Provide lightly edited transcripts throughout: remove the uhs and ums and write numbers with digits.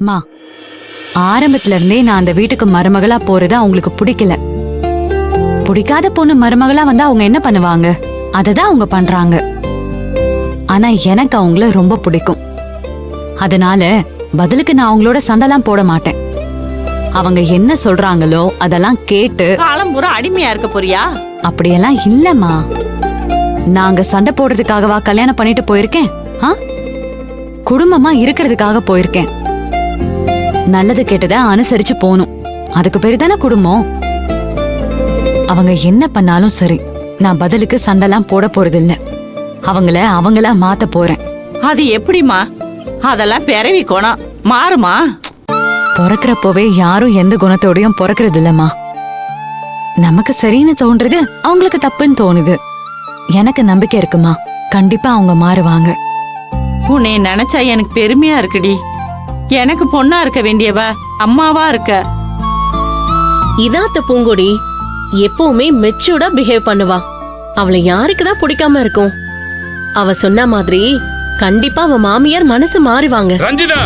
மா, ஆரம்பத்துல இருந்தே நான் அந்த வீட்டுக்கு மருமகளா போறது அவங்களுக்கு பிடிக்கல. பிடிக்காத பொண்ணு மருமகளா வந்தா அவங்க என்ன பண்ணுவாங்க? அததான் அவங்க பண்றாங்க. ஆனா எனக்கு அவங்கள ரொம்ப பிடிக்கும். அதனால பதிலுக்கு நான் அவங்களோட சண்டைலாம் போட மாட்டேன். அவங்க என்ன சொல்றாங்களோ அதெல்லாம் கேட்டு காலம் பூரா அடிமையா இருக்க போறியா? அப்படியெல்லாம் இல்லம்மா. நாங்க சண்டை போடுறதுக்காகவா கல்யாணம் பண்ணிட்டு போயிருக்கேன்? குடும்பமா இருக்கிறதுக்காக போயிருக்கேன். நல்லது கெட்டதை அனுசரிச்சு போகணும். அதுக்கு பேரு தானே குடும்பம். அவங்க என்ன பண்ணாலும் சரி, நான் பதிலுக்கு சண்டைலாம் போட போறது இல்ல. அவங்களா மாத்த போறேன். அது எப்படிமா? அதெல்லாம் பிறவி குணம் மாறுமா? பிறக்கிறப்போவே யாரும் எந்த குணத்தோடையும் பிறக்கிறது இல்லம்மா. நமக்கு சரின்னு தோன்றது அவங்களுக்கு தப்புன்னு தோணுது. எனக்கு நம்பிக்கை இருக்குமா, கண்டிப்பா அவங்க மாறுவாங்க. உன்னை நினைச்சா எனக்கு பெருமையா இருக்குடி. எனக்கு பொண்ணா இருக்க வேண்டியவ அம்மாவா இருக்க. இதாத்த பூங்கொடி எப்பவுமே மெச்சூர்டா பிஹேவ் பண்ணுவா. அவளை யாருக்குதான் பிடிக்காம இருக்கும்? அவ சொன்ன மாதிரி கண்டிப்பா அவ மாமியார் மனசு மாறுவாங்க. ரஞ்சிதா,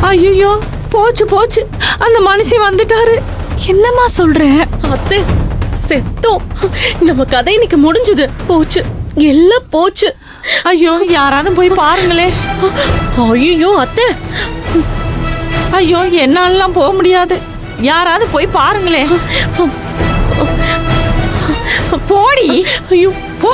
ஐயோ, போச்சு போச்சு, அந்த மனுஷன் வந்துட்டாரு. என்னம்மா சொல்ற? அத்தை செத்தோம். நம்ம கதை இன்னைக்கு முடிஞ்சது. போச்சு, எல்லாம் போச்சு. ஐயோ, யாராவது போய் பாருங்களே. ஐயோ அத்தை, ஐயோ, என்னாலலாம் போக முடியாது. யாராவது போய் பாருங்களே. போடி. ஐயோ போ.